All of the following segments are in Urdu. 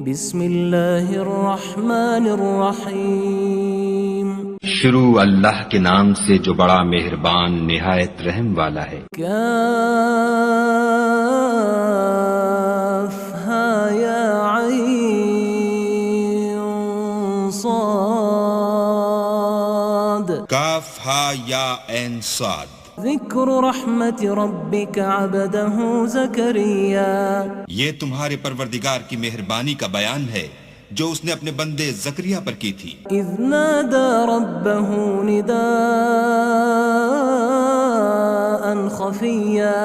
بسم اللہ الرحمن الرحیم شروع اللہ کے نام سے جو بڑا مہربان نہایت رحم والا ہے۔ کاف ہا یا عین صاد کاف ہا یا عین صاد۔ ذکر رحمت ربک عبدہ زکریا، یہ تمہارے پروردگار کی مہربانی کا بیان ہے جو اس نے اپنے بندے زکریا پر کی تھی۔ اذ نادى ربه نداء خفیا،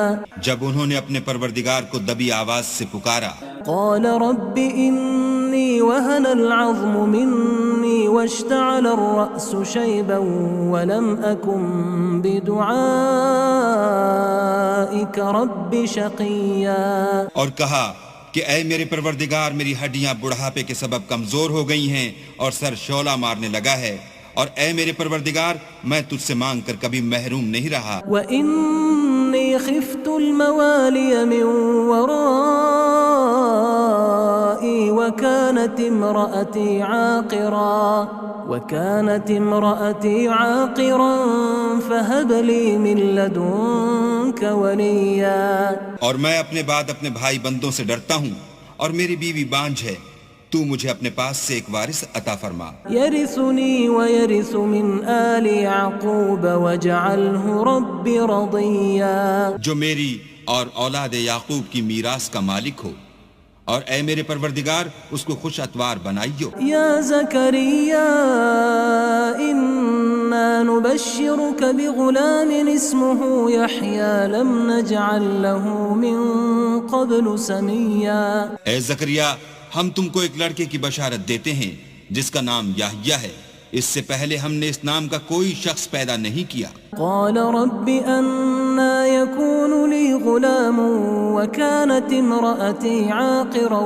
جب انہوں نے اپنے پروردگار کو دبی آواز سے پکارا، قال رب انی وهن العظم منی واشتعل الرأس شیبا ولم اکن بدعائک رب شقیا، اور کہا کہ اے میرے پروردگار، میری ہڈیاں بڑھاپے کے سبب کمزور ہو گئی ہیں اور سر شعلہ مارنے لگا ہے، اور اے میرے پروردگار، میں تجھ سے مانگ کر کبھی محروم نہیں رہا۔ وَإِنِّي خِفْتُ الْمَوَالِيَ مِنْ وَرَائِي وَكَانَتِ امْرَأَتِي عَاقِرًا فَهَبْ لِي مِنْ لَدُنْكَ وَلِيًّا، اور میں اپنے بعد اپنے بھائی بندوں سے ڈرتا ہوں، اور میری بیوی بانجھ ہے، تو مجھے اپنے پاس سے ایک وارث عطا فرما۔ يَرِثُنِي وَيَرِثُ مِنْ آلِ يَعْقُوبَ وَاجْعَلْهُ رَبِّ رَضِيًّا، جو میری اور اولاد یعقوب کی میراث کا مالک ہو، اور اے میرے پروردگار اس کو خوش اتوار بنائیو۔ یا زکریا انا نبشرک بغلام اسمه یحیی لم نجعل له من قبل سمیا، اے زکریا، ہم تم کو ایک لڑکے کی بشارت دیتے ہیں جس کا نام یحییٰ ہے، اس سے پہلے ہم نے اس نام کا کوئی شخص پیدا نہیں کیا۔ قال رب انا يكون لي غلام وكانت امرأتي عاقرا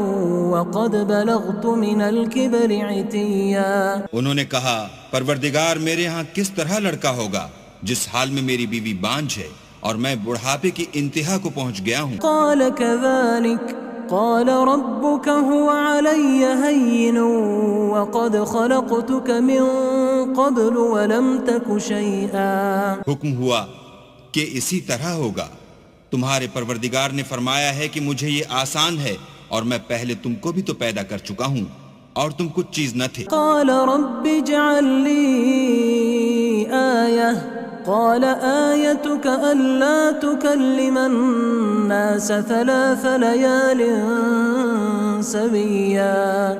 وقد بلغت من الكبر عتيا، انہوں نے کہا پروردگار، میرے ہاں کس طرح لڑکا ہوگا جس حال میں میری بیوی بانجھ ہے اور میں بڑھاپے کی انتہا کو پہنچ گیا ہوں۔ قال كذلك قال ربك هو علي هين وقد خلقتك من قبل ولم تك شيئا، حکم ہوا کہ اسی طرح ہوگا، تمہارے پروردگار نے فرمایا ہے کہ مجھے یہ آسان ہے، اور میں پہلے تم کو بھی تو پیدا کر چکا ہوں اور تم کچھ چیز نہ تھے۔ قال رب اجعل لي آية قال آيتك ألا تكلم الناس 3 ليال سويا،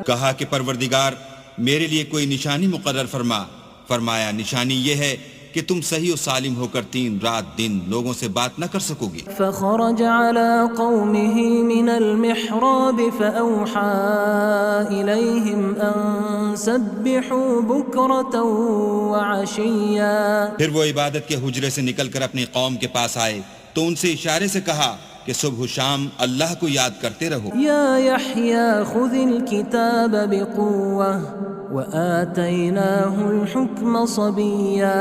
کہا کہ پروردگار میرے لیے کوئی نشانی مقرر فرما۔ فرمایا نشانی یہ ہے کہ تم صحیح و سالم ہو کر 3 رات دن لوگوں سے بات نہ کر سکو گے۔ فخرج على قومه من المحراب فأوحى إليهم أن سبحوا بكرة وعشيا، پھر وہ عبادت کے حجرے سے نکل کر اپنی قوم کے پاس آئے تو ان سے اشارے سے کہا کہ صبح و شام اللہ کو یاد کرتے رہو۔ یا یحییٰ خذ الکتاب بقوة وآتیناہ الحکم صبیا،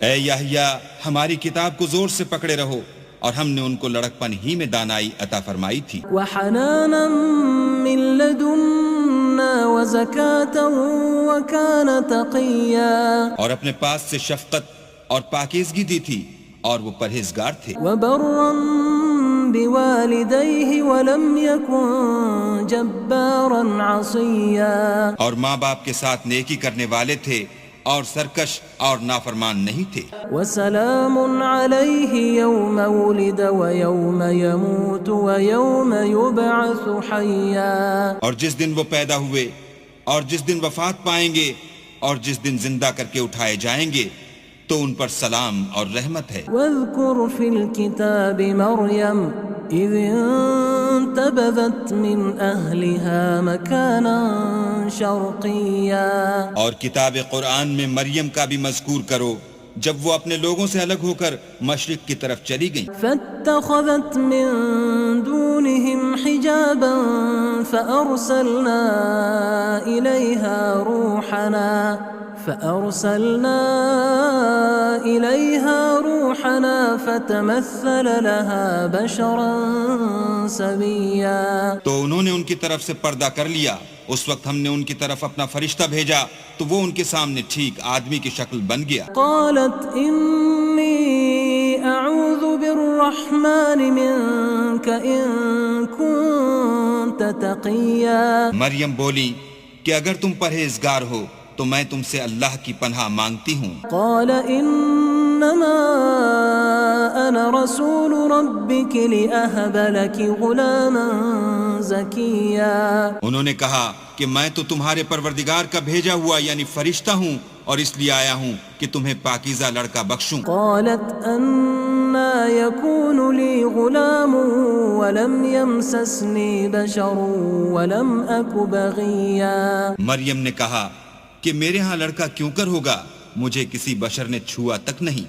اے یحییٰ، ہماری کتاب کو زور سے پکڑے رہو، اور ہم نے ان کو لڑکپن ہی میں دانائی عطا فرمائی تھی۔ وحنانا من لدنا وزکاة وکان تقیا، اور اپنے پاس سے شفقت اور پاکیزگی دی تھی، اور وہ پرہیزگار تھے۔ وبرا بوالدیہ ولم یکن جبارا عصیا، اور ماں باپ کے ساتھ نیکی کرنے والے تھے اور سرکش اور نافرمان نہیں تھے۔ وسلام علیہ یوم ولد ویوم یموت ویوم یبعث حیا، اور جس دن وہ پیدا ہوئے اور جس دن وفات پائیں گے اور جس دن زندہ کر کے اٹھائے جائیں گے تو ان پر سلام اور رحمت ہے۔ واذکر فی الکتاب مریم اذ انتبذت من اہلها مکانا شرقیا، اور کتاب قرآن میں مریم کا بھی مذکور کرو جب وہ اپنے لوگوں سے الگ ہو کر مشرق کی طرف چلی گئیں۔ فاتخذت من دونهم حجابا فأرسلنا إليها روحنا فأرسلنا إليها روحنا فتمثل لها بشرا سويا. تو انہوں نے ان کی طرف سے پردہ کر لیا. اس وقت ہم نے ان کی طرف اپنا فرشتہ بھیجا تو وہ ان کے سامنے ٹھیک آدمی کی شکل بن گیا. قالت إني أعوذ بالرحمن منك إن كنت تقيا. مریم بولی کہ اگر تم پرہیزگار ہو تو میں تم سے اللہ کی پناہ مانگتی ہوں. قال إنما أنا رسول ربك لأهب لك غلاما زكيا. انہوں نے کہا کہ میں تو تمہارے پروردگار کا بھیجا ہوا یعنی فرشتہ ہوں اور اس لیے آیا ہوں کہ تمہیں پاکیزہ لڑکا بخشوں. قالت أنا يكون لي غلام ولم يمسسني بشر ولم أك بغيا. مریم نے کہا کہ میرے ہاں لڑکا کیوں کر ہوگا, مجھے کسی بشر نے چھوا تک نہیں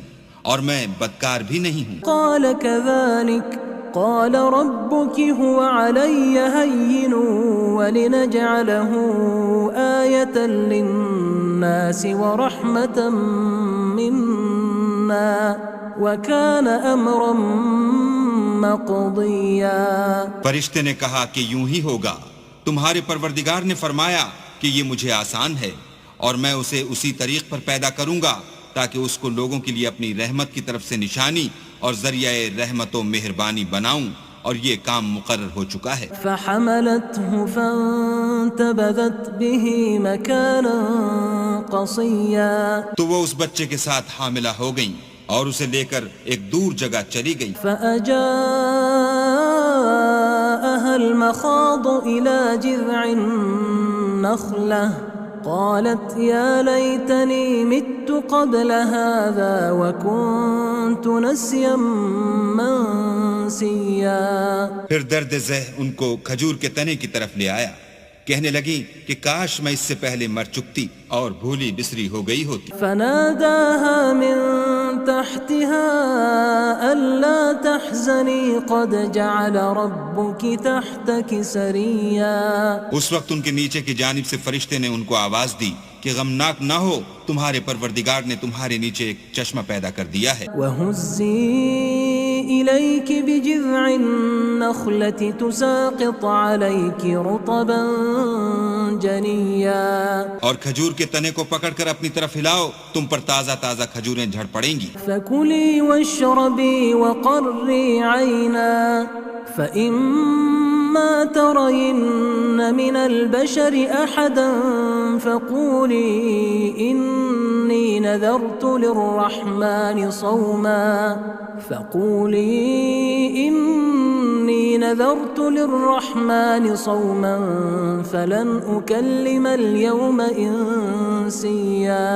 اور میں بدکار بھی نہیں ہوں. قال كذلك قال ربك هو علي هين ولنجعله آية للناس ورحمة منا وكان أمرا مقضيا. فرشتے نے کہا کہ یوں ہی ہوگا, تمہارے پروردگار نے فرمایا کہ یہ مجھے آسان ہے اور میں اسے اسی طریق پر پیدا کروں گا تاکہ اس کو لوگوں کے لیے اپنی رحمت کی طرف سے نشانی اور ذریعہ رحمت و مہربانی بناؤں, اور یہ کام مقرر ہو چکا ہے. فحملته فانتبذت به مكانا قصيا. تو وہ اس بچے کے ساتھ حاملہ ہو گئیں اور اسے لے کر ایک دور جگہ چلی گئی. فأجاءها المخاض إلى جذع النخلة قالت يا ليتني مت قبل هذا وكنت نسيا منسيا. پھر درد ذہ ان کو کھجور کے تنے کی طرف لے آیا. کہنے لگی کہ کاش میں اس سے پہلے مر چکتی اور بھولی بسری ہو گئی ہوتی. فناداها من تحتها ألا تحزني قد جعل ربك تحتك سريا. اس وقت ان کے نیچے کی جانب سے فرشتے نے ان کو آواز دی کہ غمناک نہ ہو, تمہارے پروردگار نے تمہارے نیچے ایک چشمہ پیدا کر دیا ہے. وَهُزِّي إِلَيْكِ بِجِذْعِ النَّخْلَةِ تُسَاقِطْ عَلَيْكِ رُطَبًا جَنِيًّا. اور کھجور کے تنے کو پکڑ کر اپنی طرف ہلاؤ, تم پر تازہ تازہ کھجوریں جھڑ پڑیں گی. فَكُلِي وَاشْرَبِي وَقَرِّي عَيْنًا فَإِمَّا تَرَيِنَّ مِنَ الْبَشَرِ أَحَدًا فَقُولِي إِنِّي نَذَرْتُ لِلرَّحْمَنِ صَوْمًا فَلَنْ أُكَلِّمَ الْيَوْمَ إِنسِيًّا.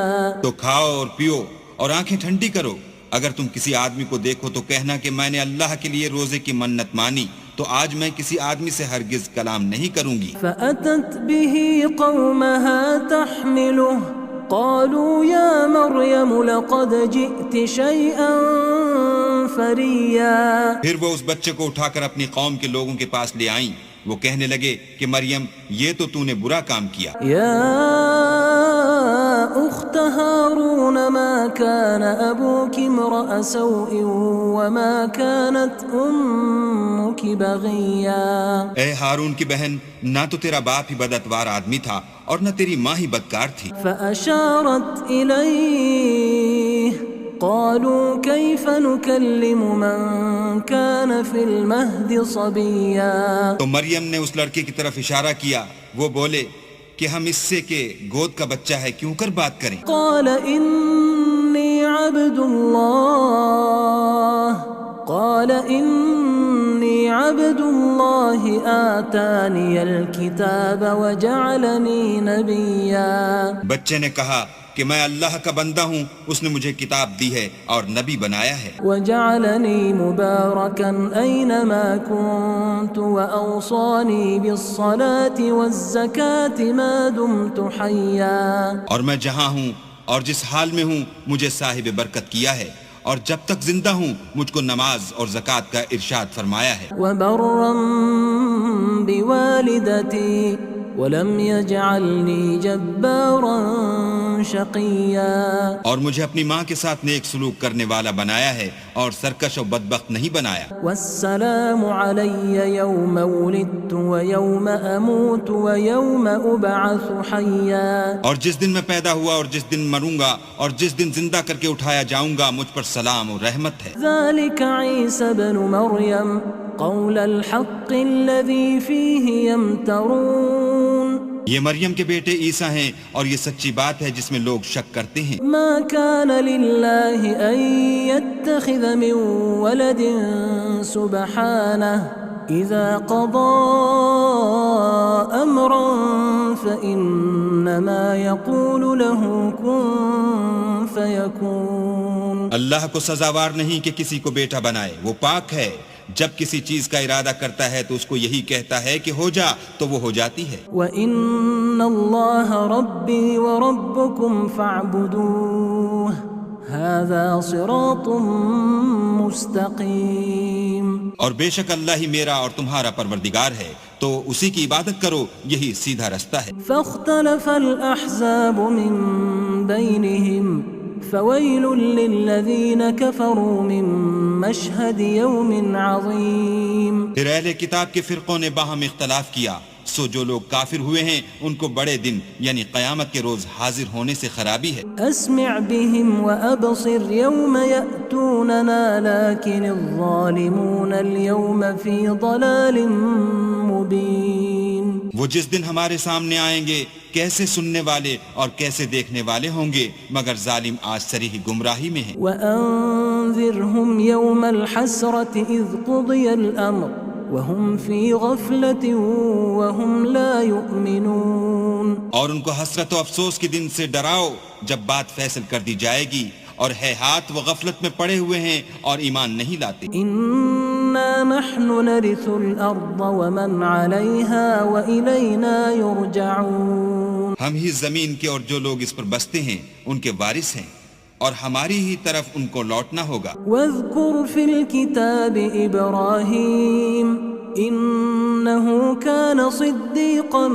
تو کھاؤ اور پیو اور آنکھیں ٹھنڈی کرو. اگر تم کسی آدمی کو دیکھو تو کہنا کہ میں نے اللہ کے لیے روزے کی منت مانی, تو آج میں کسی آدمی سے ہرگز کلام نہیں کروں گی. فأتت به قومها تحمله قالوا يا مريم لقد جئت شيئا فريا. پھر وہ اس بچے کو اٹھا کر اپنی قوم کے لوگوں کے پاس لے آئیں. وہ کہنے لگے کہ مریم یہ تو نے برا کام کیا. يا أخت هارون ما كان أبوك امرأ سوء وما كانت أمك بغيا. اے ہارون کی بہن, نہ تو تیرا باپ ہی بدعتوار آدمی تھا اور نہ تیری ماں ہی بدکار تھی. فأشارت إليه قالوا كيف نكلم من كان في المهد صبيا. تو مریم نے اس لڑکے کی طرف اشارہ کیا. وہ بولے کہ ہم اس سے کہ گود کا بچہ ہے کیوں کر بات کریں. قال إني عبد الله آتاني الكتاب وجعلني نبيا. بچے نے کہا کہ میں اللہ کا بندہ ہوں, اس نے مجھے کتاب دی ہے اور نبی بنایا ہے. وجعلني مباركا أينما كنت وأوصاني بالصلاة والزكاة ما دمت حيا. اور میں جہاں ہوں اور جس حال میں ہوں مجھے صاحب برکت کیا ہے, اور جب تک زندہ ہوں مجھ کو نماز اور زکوٰۃ کا ارشاد فرمایا ہے. وبرا بوالدتي ولم يجعلني جبارا شقيا اور مجھے اپنی ماں کے ساتھ نیک سلوک کرنے والا بنایا ہے اور سرکش و بدبخت نہیں بنایا. والسلام علي يوم ولدت ويوم أموت ويوم أبعث حيا اور جس دن میں پیدا ہوا اور جس دن مروں گا اور جس دن زندہ کر کے اٹھایا جاؤں گا مجھ پر سلام اور رحمت ہے. ذلك عيسى بن مريم قول الحق الذي فيه يمترون یہ مریم کے بیٹے عیسیٰ ہیں اور یہ سچی بات ہے جس میں لوگ شک کرتے ہیں. ما كان لله أن يتخذ من ولد سبحانه إذا قضى أمرا فإنما يقول له كن فيكون. اللہ کو سزاوار نہیں کہ کسی کو بیٹا بنائے، وہ پاک ہے. جب کسی چیز کا ارادہ کرتا ہے تو اس کو یہی کہتا ہے کہ ہو جا تو وہ ہو جاتی ہے. وَإِنَّ اللَّهَ رَبِّي وَرَبُّكُمْ فَاعْبُدُوهُ هَذَا صِرَاطٌ مُسْتَقِيم. اور بے شک اللہ ہی میرا اور تمہارا پروردگار ہے تو اسی کی عبادت کرو، یہی سیدھا رستہ ہے. فَاخْتَلَفَ الْأَحْزَابُ مِنْ بَيْنِهِمْ فَوَيْلٌ لِّلَّذِينَ كَفَرُوا مِن مَّشْهَدِ يَوْمٍ عَظِيمٍ. پھر اہل کتاب کے فرقوں نے باہم اختلاف کیا، سو جو لوگ کافر ہوئے ہیں ان کو بڑے دن یعنی قیامت کے روز حاضر ہونے سے خرابی ہے. أسمع بهم وأبصر يوم يأتوننا لكن الظالمون اليوم في ضلال مبين. وہ جس دن ہمارے سامنے آئیں گے کیسے سننے والے اور کیسے دیکھنے والے ہوں گے، مگر ظالم آج صریح گمراہی میں ہیں. وأنذرهم يوم الحسرة إذ قضي الأمر وهم في غفلة وهم لا يؤمنون. اور ان کو حسرت و افسوس کے دن سے ڈراؤ جب بات فیصل کر دی جائے گی اور ہے ہاتھ وہ غفلت میں پڑے ہوئے ہیں اور ایمان نہیں لاتے. إنا نحن نرث الأرض ومن عليها وإلينا يرجعون. ہم ہی زمین کے اور جو لوگ اس پر بستے ہیں ان کے وارث ہیں اور ہماری ہی طرف ان کو لوٹنا ہوگا. واذكر في الكتاب إبراهيم إنه كان صديقا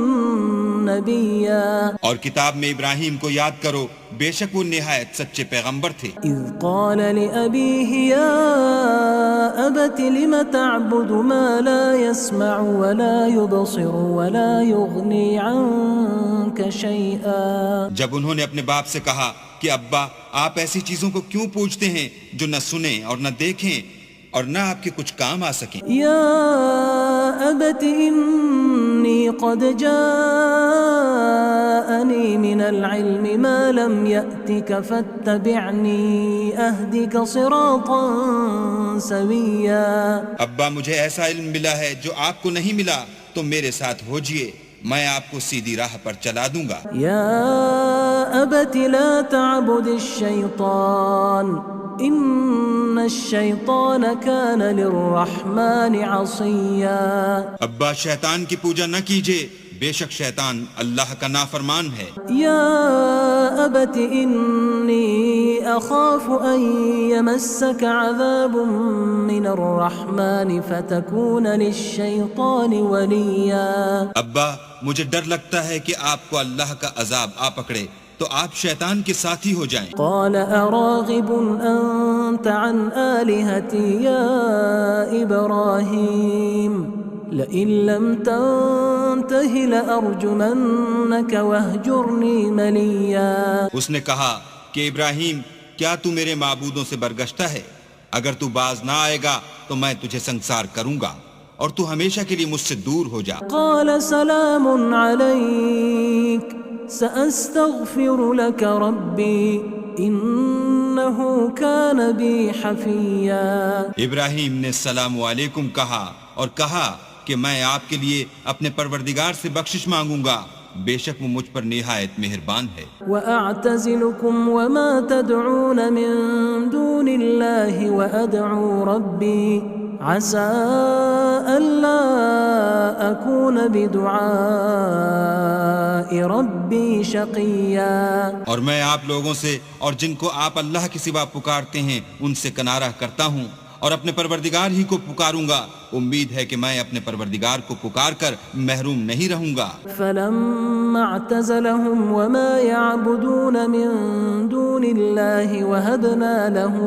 نبيا. اور کتاب میں ابراہیم کو یاد کرو، بے شک وہ نہایت سچے پیغمبر تھے. إذ قال لأبيه يا أبت لم تعبد ما لا يسمع ولا يبصر ولا يغني عنك شيئا. جب انہوں نے اپنے باپ سے کہا کہ ابا آپ ایسی چیزوں کو کیوں پوجتے ہیں جو نہ سنیں اور نہ دیکھیں اور نہ آپ کے کچھ کام آ سکیں. يا أبت إني قد جاءني من العلم ما لم يأتك فاتبعني أهدك صراطا سويا. ابا مجھے ایسا علم ملا ہے جو آپ کو نہیں ملا، تو میرے ساتھ ہوجئے، میں آپ کو سیدھی راہ پر چلا دوں گا. يا أبت لا تعبد الشيطان إن الشيطان كان للرحمن عصيا. ابا شیطان کی پوجا نہ کیجئے، بے شک شیطان اللہ کا نافرمان ہے. يا أبت إني أخاف أن يمسك عذاب من الرحمن فتكون للشيطان وليا. ابا مجھے ڈر لگتا ہے کہ آپ کو اللہ کا عذاب آ پکڑے تو آپ شیطان کے ساتھی ہو جائیں. قال أراغب أنت عن آلهتي يا إبراهيم لئن لم تنته لأرجمنك واهجرني مليا. اس نے کہا کہ ابراہیم کیا تو میرے معبودوں سے برگشتہ ہے؟ اگر تو باز نہ آئے گا تو میں تجھے سنسار کروں گا اور تو ہمیشہ کے لیے مجھ سے دور ہو جا. قال سلام عليك سأستغفر لك ربي إنه كان بي حفيا. ابراہیم نے السلام علیکم کہا اور کہا کہ میں آپ کے لیے اپنے پروردگار سے بخشش مانگوں گا، بے شک وہ مجھ پر نہایت مہربان ہے. وأعتزلكم وما تدعون من دون الله وأدعو ربي عسى ألا أكون بدعاء ربي شقيا. اور میں آپ لوگوں سے اور جن کو آپ اللہ کے سوا پکارتے ہیں ان سے کنارہ کرتا ہوں اور اپنے پروردگار ہی کو پکاروں گا، امید ہے کہ میں اپنے پروردگار کو پکار کر محروم نہیں رہوں گا۔ فلما اعتزلهم وما يعبدون من دون الله وهبنا له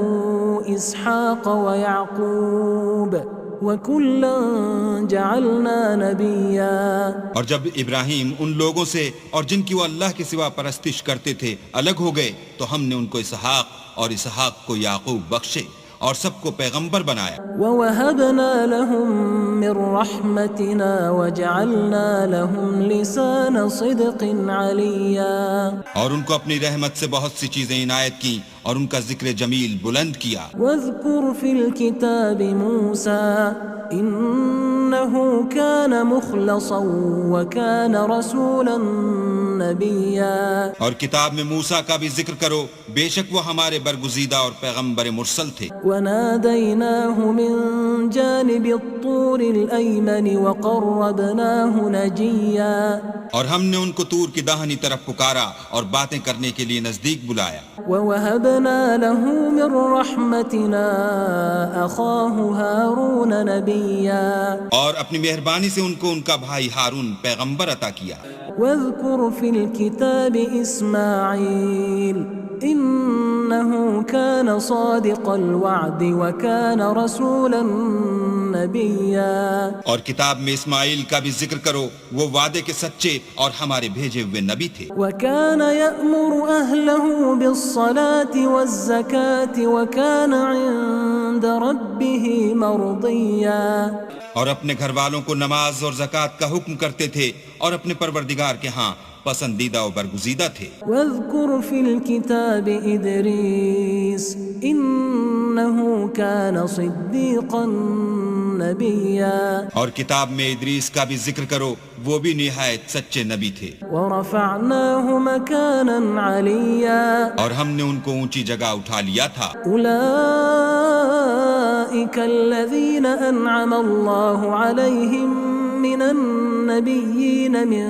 إسحاق ويعقوب وكلا جعلنا نبيا۔ اور جب ابراہیم ان لوگوں سے اور جن کی وہ اللہ کے سوا پرستش کرتے تھے الگ ہو گئے تو ہم نے ان کو اسحاق اور اسحاق کو یعقوب بخشے اور سب کو پیغمبر بنایا۔ وَوَهَبْنَا لَهُم مِّن رَّحْمَتِنَا وَجَعَلْنَا لَهُمْ لِسَانَ صِدْقٍ عَلِيًّا۔ اور ان کو اپنی رحمت سے بہت سی چیزیں عنایت کی اور ان کا ذکر جمیل بلند کیا۔ وَاذْكُرْ فِي الْكِتَابِ مُوسَىٰ إِنَّهُ كَانَ مُخْلَصًا وَكَانَ رَسُولًا نَبِيًّا۔ اور کتاب میں موسیٰ کا بھی ذکر کرو، بے شک وہ ہمارے برگزیدہ اور پیغمبر مرسل تھے۔ وَنَادَيْنَاهُ مِن جَانِبِ الطُّورِ الْأَيْمَنِ وَقَرَّبْنَاهُ نَجِيًّا۔ اور ہم نے ان کو طور کی داہنی طرف پکارا اور باتیں کرنے کے لیے نزدیک بلایا۔ وَوَهَبْنَا لَهُ مِن رَّحْمَتِنَا أَخَاهُ هَارُونَ نَبِيًّا۔ اور اپنی مہربانی سے ان کو ان کا بھائی ہارون پیغمبر عطا کیا۔ وَاذْكُرْ فِي الْكِتَابِ إِسْمَاعِيلَ إِنَّهُ كَانَ صَادِقَ الْوَعْدِ وَكَانَ رَسُولًا نَبِيًّا۔ اور کتاب میں اسماعیل کا بھی ذکر کرو، وہ وعدے کے سچے اور ہمارے بھیجے ہوئے نبی تھے۔ وَكَانَ يَأْمُرُ أَهْلَهُ بِالصَّلَاةِ وَالزَّكَاةِ وَكَانَ عِندَ رَبِّهِ مَرْضِيًّا۔ اور اپنے گھر والوں کو نماز اور زکوٰۃ کا حکم کرتے تھے اور اپنے پروردگار کے ہاں پسندیدہ و برگزیدہ تھے۔ وَاذْكُرْ فِي الْكِتَابِ إِدْرِيسَ إِنَّهُ كَانَ صِدِّيقًا نَبِيًّا۔ اور کتاب میں ادریس کا بھی ذکر کرو، وہ بھی نہایت سچے نبی تھے۔ وَرَفَعْنَاهُ مَكَانًا عَلِيًّا۔ اور ہم نے ان کو اونچی جگہ اٹھا لیا تھا۔ أُولَئِكَ الَّذِينَ أَنْعَمَ اللَّهُ عَلَيْهِمْ مِنَ النَّبِيِّينَ مِن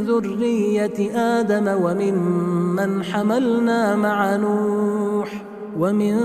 ذُرِّيَّةِ آدَمَ وَمِمَّنْ حَمَلْنَا مَعَ نُوحٍ وَمِن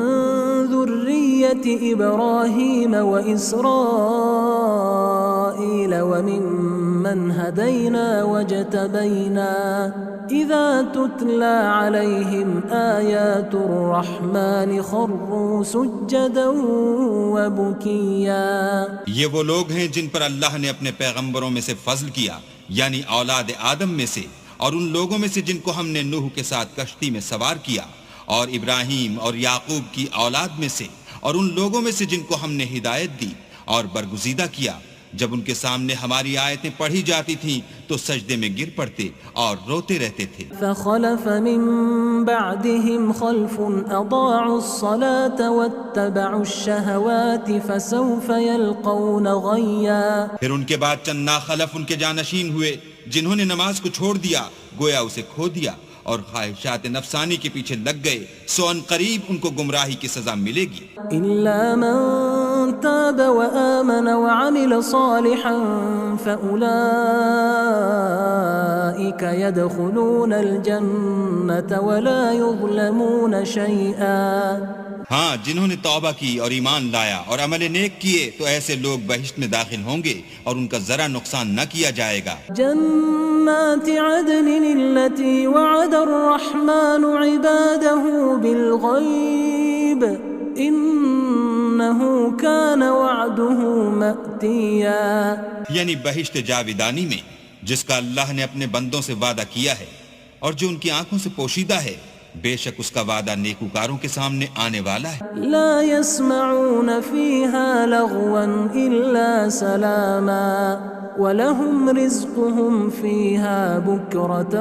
ذُرِّيَّةِ إِبْرَاهِيمَ وَإِسْرَائِيلَ وَمِمَّنْ هَدَيْنَا وَاجْتَبَيْنَا إِذَا تُتْلَى عَلَيْهِمْ آيَاتُ الرَّحْمَنِ خَرُّوا سُجَّدًا وَبُكِيًّا۔ یہ وہ لوگ ہیں جن پر اللہ نے اپنے پیغمبروں میں سے فضل کیا، یعنی اولاد آدم میں سے، اور ان لوگوں میں سے جن کو ہم نے نوح کے ساتھ کشتی میں سوار کیا، اور ابراہیم اور یعقوب کی اولاد میں سے، اور ان لوگوں میں سے جن کو ہم نے ہدایت دی اور برگزیدہ کیا، جب ان کے سامنے ہماری آیتیں پڑھی جاتی تھیں تو سجدے میں گر پڑتے اور روتے رہتے تھے۔ فخلف من بعدهم خلف اضاعوا الصلاة واتبعوا الشهوات فسوف يلقون غيا۔ پھر ان کے بعد چند ناخلف ان کے جانشین ہوئے جنہوں نے نماز کو چھوڑ دیا، گویا اسے کھو دیا اور خواہشات نفسانی کے پیچھے لگ گئے، سو ان قریب ان کو گمراہی کی سزا ملے گی۔ إلا من تاب وآمن وعمل صالحا فأولئك يدخلون الجنة ولا يظلمون شيئا۔ ہاں، جنہوں نے توبہ کی اور ایمان لایا اور عمل نیک کیے تو ایسے لوگ بہشت میں داخل ہوں گے اور ان کا ذرا نقصان نہ کیا جائے گا۔ جنات عدن التي وعد الرحمن عباده بالغيب إنه كان وعده مأتيا۔ یعنی بہشت جاودانی میں جس کا اللہ نے اپنے بندوں سے وعدہ کیا ہے اور جو ان کی آنکھوں سے پوشیدہ ہے، بے شک اس کا وعدہ نیکوکاروں کے سامنے آنے والا ہے۔ لا يسمعون فيها لغوا إلا سلاما وَلَهُمْ رِزْقُهُمْ فِيهَا بُكْرَةً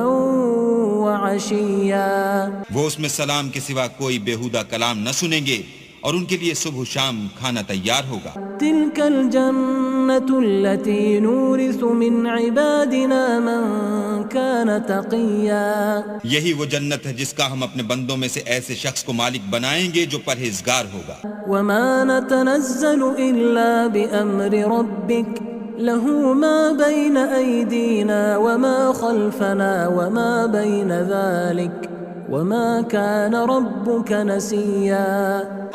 وَعَشِيًّا۔ وہ اس میں سلام کے سوا کوئی بیہودہ کلام نہ سنیں گے اور ان کے لیے صبح و شام کھانا تیار ہوگا۔ تِلْكَ الْجَنَّةُ الَّتِي نُورِثُ مِنْ عِبَادِنَا مَنْ كَانَ تَقِيًّا۔ یہی وہ جنت ہے جس کا ہم اپنے بندوں میں سے ایسے شخص کو مالک بنائیں گے جو پرہیزگار ہوگا۔ وَمَا نَتَنَزَّلُ إِلَّا بِأَمْرِ رَبِّكَ لَهُ مَا بَيْنَ أَيْدِينَا وَمَا خَلْفَنَا وَمَا بَيْنَ ذَلِكَ وما كان ربك نسيا.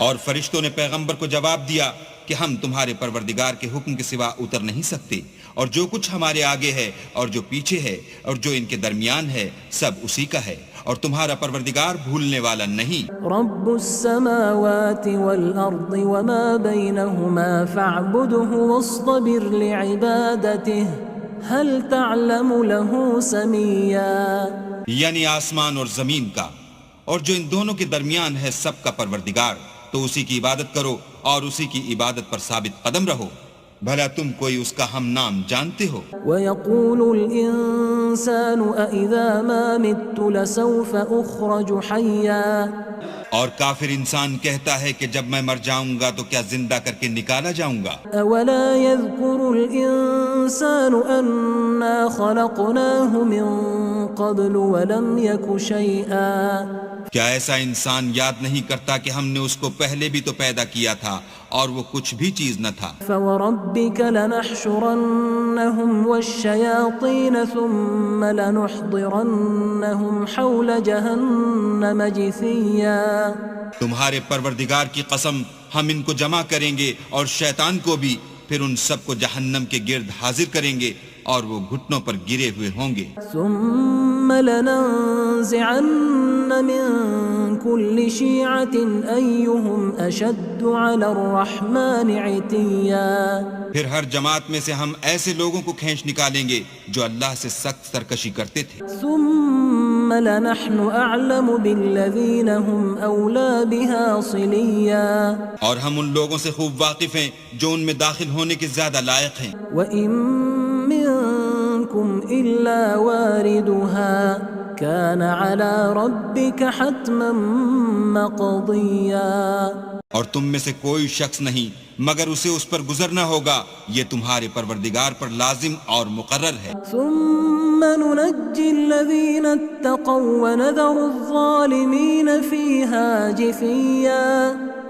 اور فرشتوں نے پیغمبر کو جواب دیا کہ ہم تمہارے پروردگار کے حکم کے سوا اتر نہیں سکتے، اور جو کچھ ہمارے آگے ہے اور جو پیچھے ہے اور جو ان کے درمیان ہے سب اسی کا ہے، اور تمہارا پروردگار بھولنے والا نہیں. رب السماوات والأرض وما بينهما فاعبده واصطبر لعبادته هل تعلم له سميا. یعنی آسمان اور زمین کا اور جو ان دونوں کے درمیان ہے سب کا پروردگار، تو اسی کی عبادت کرو اور اسی کی عبادت پر ثابت قدم رہو، بھلا تم کوئی اس کا ہم نام جانتے ہو. ويقول الإنسان أإذا ما مت لسوف أخرج حيا. اور کافر انسان کہتا ہے کہ جب میں مر جاؤں گا تو کیا زندہ کر کے نکالا جاؤں گا. أولا يذكر الإنسان أنا خلقناه من قبل ولم يك شيئا. کیا ایسا انسان یاد نہیں کرتا کہ ہم نے اس کو پہلے بھی تو پیدا کیا تھا اور وہ کچھ بھی چیز نہ تھا. فوربك لنحشرنهم والشياطين ثم لنحضرنهم حول جهنم جثيا. تمہارے پروردگار کی قسم ہم ان کو جمع کریں گے اور شیطان کو بھی، پھر ان سب کو جہنم کے گرد حاضر کریں گے اور وہ گھٹنوں پر گرے ہوئے ہوں گے. ثم لننزعن من كل شيعة أيهم أشد على الرحمن عتيا. پھر ہر جماعت میں سے ہم ایسے لوگوں کو کھینچ نکالیں گے جو اللہ سے سخت سرکشی کرتے تھے. ثم لنحن أعلم بالذين هم أولى بها صليا. اور ہم ان لوگوں سے خوب واقف ہیں جو ان میں داخل ہونے کے زیادہ لائق ہیں. وإن منكم إلا واردها كان على ربك حتما مقضيا. اور تم میں سے کوئی شخص نہیں مگر اسے اس پر گزرنا ہوگا، یہ تمہارے پروردگار پر لازم اور مقرر ہے. ثم ننجي الذين اتقوا ونذر الظالمين فيها جثيا.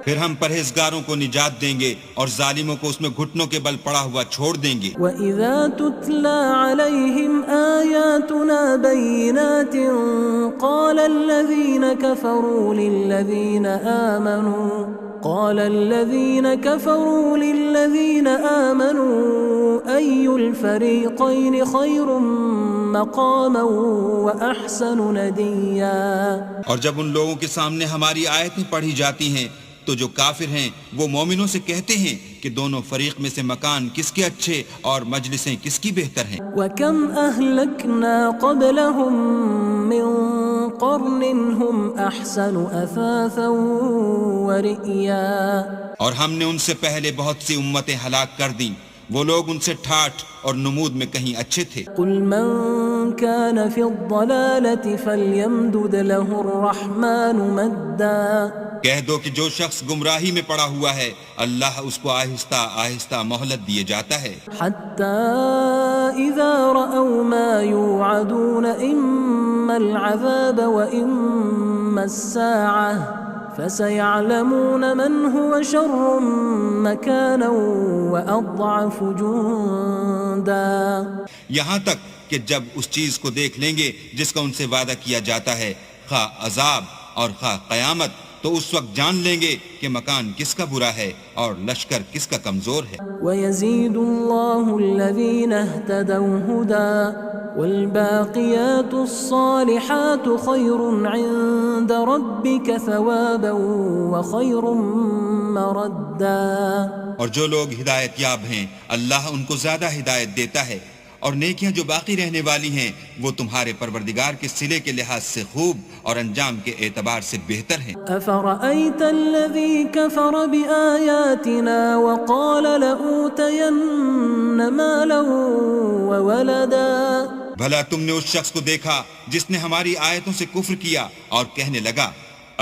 پھر ہم پرہیزگاروں کو نجات دیں گے اور ظالموں کو اس میں گھٹنوں کے بل پڑا ہوا چھوڑ دیں گے. وَإِذَا تُتْلَى عَلَيْهِمْ آيَاتُنَا بَيِّنَاتٍ قَالَ الَّذِينَ كَفَرُوا لِلَّذِينَ آمَنُوا أَيُّ الْفَرِيقَيْنِ خَيْرٌ مَقَامًا وَأَحْسَنُ نَدِيًّا. اور جب ان لوگوں کے سامنے ہماری آیتیں پڑھی جاتی ہیں تو جو کافر ہیں وہ مومنوں سے کہتے ہیں کہ دونوں فریق میں سے مکان کس کے اچھے اور مجلسیں کس کی بہتر ہیں. وَكَمْ أَهْلَكْنَا قَبْلَهُمْ مِنْ قَرْنٍ هُمْ أَحْسَنُ أَثَاثًا وَرِئْيًا. اور ہم نے ان سے پہلے بہت سی امتیں ہلاک کر دیں، وہ لوگ ان سے ٹھاٹھ اور نمود میں کہیں اچھے تھے. قُلْ مَنْ كَانَ فِي الضَّلَالَةِ فَلْيَمْدُدْ لَهُ الرَّحْمَنُ مَدًّا. کہہ دو کہ جو شخص گمراہی میں پڑا ہوا ہے اللہ اس کو آہستہ آہستہ مہلت دیے جاتا ہے. حَتَّى إِذَا رَأَوْا مَا يُوعَدُونَ إِمَّا الْعَذَابَ وَإِمَّا السَّاعَةَ فَسَيَعْلَمُونَ مَنْ هُوَ شَرٌّ مَكَانًا وَأَضْعَفُ جُنْدًا. یہاں تک کہ جب اس چیز کو دیکھ لیں گے جس کا ان سے وعدہ کیا جاتا ہے، خواہ عذاب اور خواہ قیامت، تو اس وقت جان لیں گے کہ مکان کس کا برا ہے اور لشکر کس کا کمزور ہے. وَيَزِيدُ اللَّهُ الَّذِينَ اهْتَدَوْا هُدًى وَالْبَاقِيَاتُ الصَّالِحَاتُ خَيْرٌ عِندَ رَبِّكَ ثَوَابًا وَخَيْرٌ مَرَدًّا. اور جو لوگ ہدایت یاب ہیں اللہ ان کو زیادہ ہدایت دیتا ہے، اور نیکیاں جو باقی رہنے والی ہیں وہ تمہارے پروردگار کے صلے کے لحاظ سے خوب اور انجام کے اعتبار سے بہتر ہیں. أَفَرَأَيْتَ الَّذِي كَفَرَ بِآيَاتِنَا وَقَالَ لَأُوتَيَنَّ مَالًا وَوَلَدًا. بھلا تم نے اس شخص کو دیکھا جس نے ہماری آیتوں سے کفر کیا اور کہنے لگا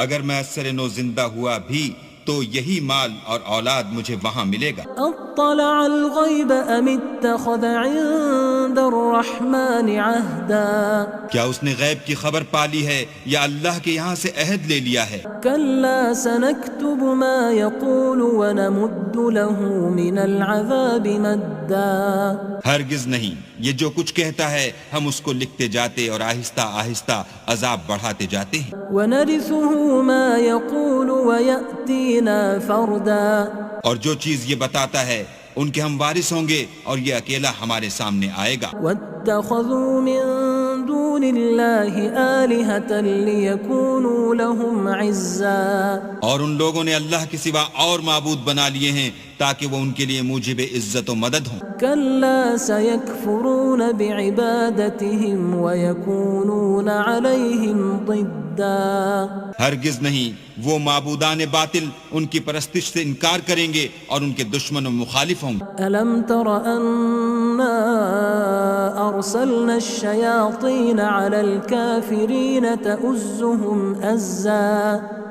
اگر میں اثر نو زندہ ہوا بھی تو یہی مال اور اولاد مجھے وہاں ملے گا. اطلع الغیب ام اتخذ عند عند الرحمن عهدا کیا اس نے غیب کی خبر پالی ہے یا اللہ کے یہاں سے عہد لے لیا ہے؟ كلا سنكتب ما يقول ونمد له من العذاب مدا ہرگز نہیں، یہ جو کچھ کہتا ہے ہم اس کو لکھتے جاتے اور آہستہ آہستہ عذاب بڑھاتے جاتے ہیں، ونرثه ما يقول ويأتينا فردا اور جو چیز یہ بتاتا ہے ان کے ہم وارث ہوں گے اور یہ اکیلا ہمارے سامنے آئے گا۔ واتخذوا من دون الله آلهة ليكونوا لهم عزا اور ان لوگوں نے اللہ کے سوا اور معبود بنا لیے ہیں تاکہ وہ ان کے لیے موجب عزت و مدد ہوں۔ كلا سيكفرون بعبادتهم ويكونون عليهم ضدا ہرگز نہیں، وہ معبودان باطل ان کی پرستش سے انکار کریں گے اور ان کے دشمن و مخالف ہوں گے۔ ألم تر أنا أرسلنا الشياطين على الكافرين تؤزهم أزا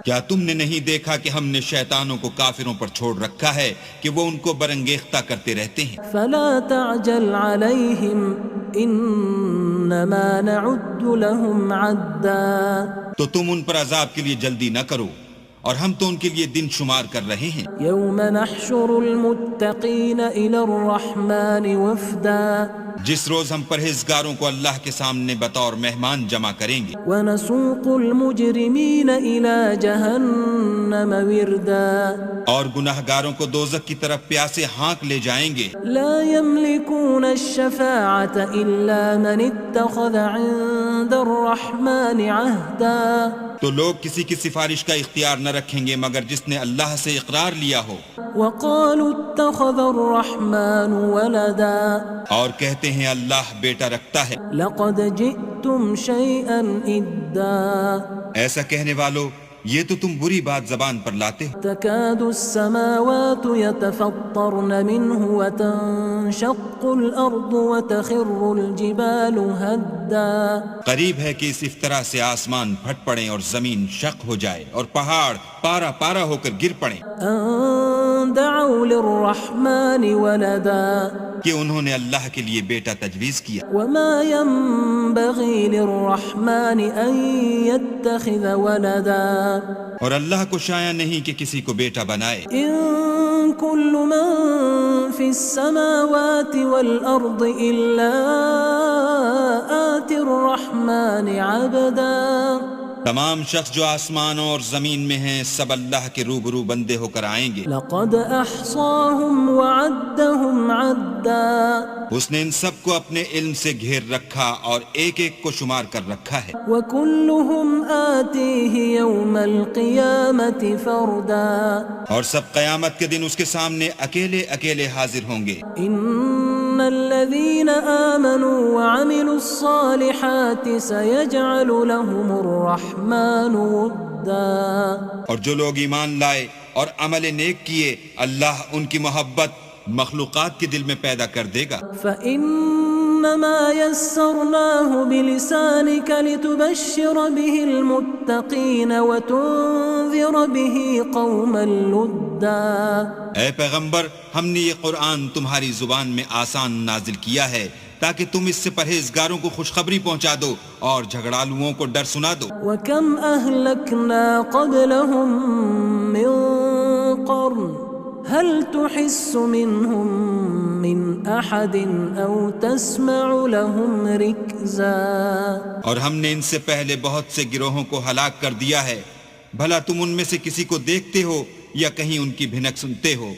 کیا تم نے نہیں دیکھا کہ ہم نے شیطانوں کو کافروں پر چھوڑ رکھا ہے کہ وہ ان کو برنگیختہ کرتے رہتے ہیں؟ فلا تعجل عليهم إنما نعد لهم عدا تو تم ان پر عذاب کے لیے جلدی نہ کرو، اور ہم تو ان کے لیے دن شمار کر رہے ہیں۔ يوم نحشر المتقين إلى الرحمن وفدا جس روز ہم پرہیزگاروں کو اللہ کے سامنے بطور مہمان جمع کریں گے، ونسوق المجرمين إلى جهنم وردا اور گناہگاروں کو دوزخ کی طرف پیاسے ہانک لے جائیں گے۔ لا يملكون الشفاعة إلا من اتخذ عند الرحمن عهدا تو لوگ کسی کی سفارش کا اختیار نہ رکھیں گے مگر جس نے اللہ سے اقرار لیا ہو، وقالوا اتخذ الرحمن ولدا اور کہتے ہیں اللہ بیٹا رکھتا ہے۔ لقد جئتم شيئا إدا ایسا کہنے والو، یہ تو تم بری بات زبان پر لاتے ہو۔ تكاد السماوات يتفطرن منه وتنشق الأرض وتخر الجبال هدا قریب ہے کہ اس افطرا سے آسمان پھٹ پڑیں اور زمین شق ہو جائے اور پہاڑ پارا پارا ہو کر گر پڑیں، أن دعوا للرحمن ولدا کہ انہوں نے اللہ کے لیے بیٹا تجویز کیا۔ وما ينبغي للرحمن أن يتخذ ولدا اور اللہ کو شایع نہیں کہ کسی کو بیٹا بنائے۔ إن كل من في السماوات والأرض إلا آتي الرحمن عبدا تمام شخص جو آسمانوں اور زمین میں ہیں سب اللہ کے روبرو بندے ہو کر آئیں گے۔ لقد أحصاهم وعدهم عدا اس نے ان سب کو اپنے علم سے گھیر رکھا اور ایک ایک کو شمار کر رکھا ہے، وكلهم آتيه يوم القيامة فردا اور سب قیامت کے دن اس کے سامنے اکیلے اکیلے حاضر ہوں گے۔ إن الذين آمنوا وعملوا الصالحات سيجعل لهم الرحمن ودا اور جو لوگ ایمان لائے اور عمل نیک کیے اللہ ان کی محبت مخلوقات کے دل میں پیدا کر دے گا۔ فإنما يسرناه بلسانك لتبشر به المتقين وتنذر به قوما لدا اے پیغمبر، ہم نے یہ قرآن تمہاری زبان میں آسان نازل کیا ہے تاکہ تم اس سے پرہیزگاروں کو خوشخبری پہنچا دو اور جھگڑالوؤں کو ڈر سنا دو۔ وكم أهلكنا قبلهم من قرن هل تحس منهم من أحد أو تسمع لهم ركزا اور ہم نے ان سے پہلے بہت سے گروہوں کو ہلاک کر دیا ہے، بھلا تم ان میں سے کسی کو دیکھتے ہو یا کہیں ان کی بھنک سنتے ہو؟